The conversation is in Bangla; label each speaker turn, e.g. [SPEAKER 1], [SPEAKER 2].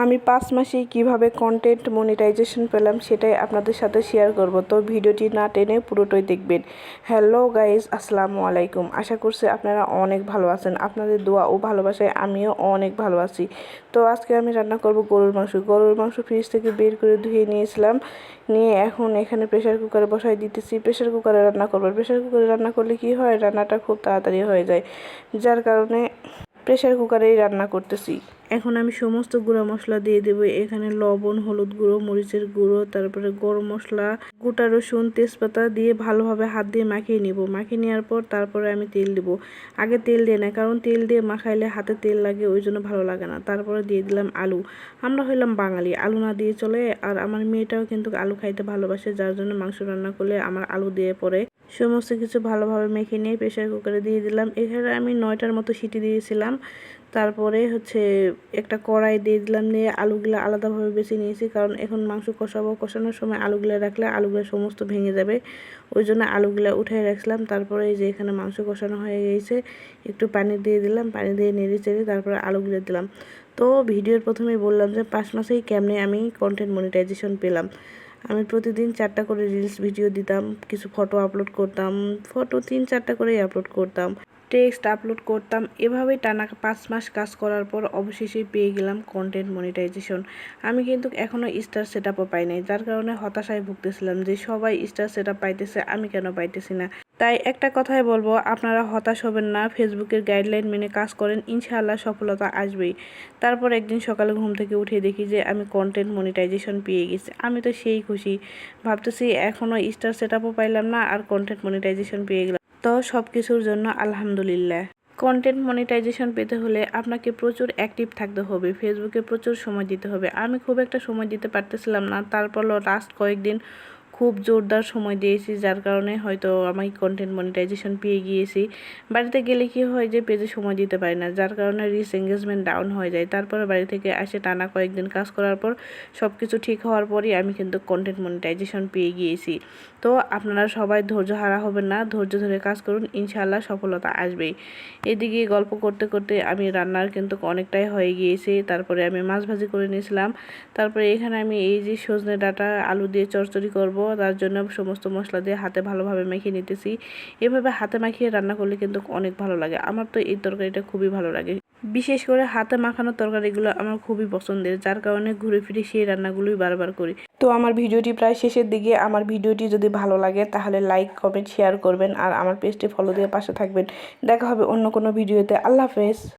[SPEAKER 1] আমি 5 মাসেই কিভাবে কন্টেন্ট মনিটাইজেশন পেলাম সেটাই আপনাদের সাথে শেয়ার করব। তো ভিডিওটি না টেনে পুরোটাই দেখবেন। হ্যালো গাইজ, আসসালামু আলাইকুম। আশা করছি আপনারা অনেক ভালো আছেন। আপনাদের দোয়া ও ভালোবাসায় আমিও অনেক ভালো আছি। তো আজকে আমি রান্না করব গরুর মাংস। গরুর মাংস ফ্রিজ থেকে বের করে ধুয়ে নিয়েছিলাম। নিয়ে এখন এখানে প্রেসার কুকারে বসাই দিতেছি। প্রেসার কুকারে রান্না করব। প্রেসার কুকারে রান্না করলে কি হয়, রান্নাটা খুব তাড়াতাড়ি হয়ে যায়, যার কারণে প্রেসার কুকারেই রান্না করতেছি। এখন আমি সমস্ত গুঁড়া মশলা দিয়ে দেবো। এখানে লবণ, হলুদ গুঁড়ো, মরিচের গুঁড়ো, তারপরে গরম মশলা, গোটা রসুন, তেজপাতা দিয়ে ভালোভাবে হাত দিয়ে মাখিয়ে নিব। মাখিয়ে নেওয়ার পর তারপরে আমি তেল দেবো। আগে তেল দিয়ে না, কারণ তেল দিয়ে মাখাইলে হাতে তেল লাগে, ওই জন্য ভালো লাগে না। তারপরে দিয়ে দিলাম আলু। আমরা হইলাম বাঙালি, আলু না দিয়ে চলে। আর আমার মেয়েটাও কিন্তু আলু খাইতে ভালোবাসে, যার জন্য মাংস রান্না করলে আমার আলু দিয়ে পরে। সমস্ত কিছু ভালোভাবে মেখে নিয়ে প্রেসার কুকারে দিয়ে দিলাম। এখানে আমি 9টার মতো সিটি দিয়েছিলাম। তারপরে একটা কড়াই দিয়ে দিলাম, নিয়ে আলুগুলো আলাদাভাবে বেছে নিয়েছি, কারণ এখন মাংস কষাবো। কষানোর সময় আলুগুলো রাখলে আলুগুলো সমস্ত ভেঙে যাবে, ওই জন্য আলুগুলো উঠিয়ে রাখলাম। তারপরে এই যে এখানে মাংস কষানো হয়ে গেছে, একটু পানি দিয়ে দিলাম, পানি দিয়ে নেড়ে চেড়ে তারপরে আলুগুলো দিলাম। তো ভিডিওর প্রথমেই বললাম যে 5 মাসেই কেমনে আমি কন্টেন্ট মনিটাইজেশন পেলাম। আমি প্রতিদিন 4টা করে রিলস ভিডিও দিতাম, কিছু ফটো আপলোড করতাম, ফটো 3-4টা করেই আপলোড করতাম, টেক্সট আপলোড করতাম। এভাবেই টানা 5 মাস কাজ করার পর অবশেষে পেয়ে গেলাম কন্টেন্ট মনিটাইজেশন। আমি কিন্তু এখনও স্টার সেট আপও পাই নাই, যার কারণে হতাশায় ভুগতেছিলাম যে সবাই স্টার সেট আপ পাইতেছে, আমি কেন পাইতেছি না। তাই একটা কথাই বলবো, আপনারা হতাশ হবেন না, ফেসবুকের গাইডলাইন মেনে কাজ করেন, ইনশাআল্লাহ সফলতা আসবেই। তারপর একদিন সকালে ঘুম থেকে উঠে দেখি যে আমি কন্টেন্ট মনিটাইজেশন পেয়ে গেছি। আমি তো সেই খুশি, ভাবতেছি এখনও স্টার সেট আপও পাইলাম না আর কন্টেন্ট মনিটাইজেশন পেয়ে গেলাম। তো সব কিছুর জন্য আলহামদুলিল্লাহ। কন্টেন্ট মনিটাইজেশন পেতে হলে আপনাকে প্রচুর অ্যাক্টিভ থাকতে হবে, ফেসবুকে প্রচুর সময় দিতে হবে। আমি খুব একটা সময় দিতে পারতেছিলাম না, তারপরও লাস্ট কয়েকদিন খুব জোরদার সময় দিয়েছি, যার কারণে হয়তো আমি কন্টেন্ট মনিটাইজেশন পেয়ে গিয়েছি। বাড়িতে গেলে কি হয় যে পেজে সময় দিতে পারি না, যার কারণে রিচ এঙ্গেজমেন্ট ডাউন হয়ে যায়। তারপরে বাড়ি থেকে এসে টানা কয়েকদিন কাজ করার পর সব কিছু ঠিক হওয়ার পরই আমি কিন্তু কন্টেন্ট মনিটাইজেশন পেয়ে গিয়েছি। তো আপনারা সবাই ধৈর্য হারা হবেন না, ধৈর্য ধরে কাজ করুন, ইনশাআল্লাহ সফলতা আসবেই। এদিকে গল্প করতে করতে আমি রান্নার কিন্তু অনেকটাই হয়ে গিয়েছি। তারপরে আমি মাছ ভাজি করে নিয়েছিলাম। তারপরে এখানে আমি এই যে সজনে ডাঁটা আলু দিয়ে চচ্চড়ি করব, তার জন্য সমস্ত মশলা দিয়ে হাতে ভালোভাবে মেখে নিতেছি। এভাবে হাতে মাখিয়ে রান্না করলে কিন্তু অনেক ভালো লাগে। আমার তো এই তরকারিটা খুবই ভালো লাগে, বিশেষ করে হাতে মাখানো তরকারিগুলো আমার খুবই পছন্দের, যার কারণে ঘুরে ফিরে সেই রান্নাগুলোই বারবার করি। তো আমার ভিডিওটি প্রায় শেষের দিকে। আমার ভিডিওটি যদি ভালো লাগে তাহলে লাইক, কমেন্ট, শেয়ার করবেন আর আমার পেজটি ফলো দিয়ে পাশে থাকবেন। দেখা হবে অন্য কোনো ভিডিওতে। আল্লাহ হাফেজ।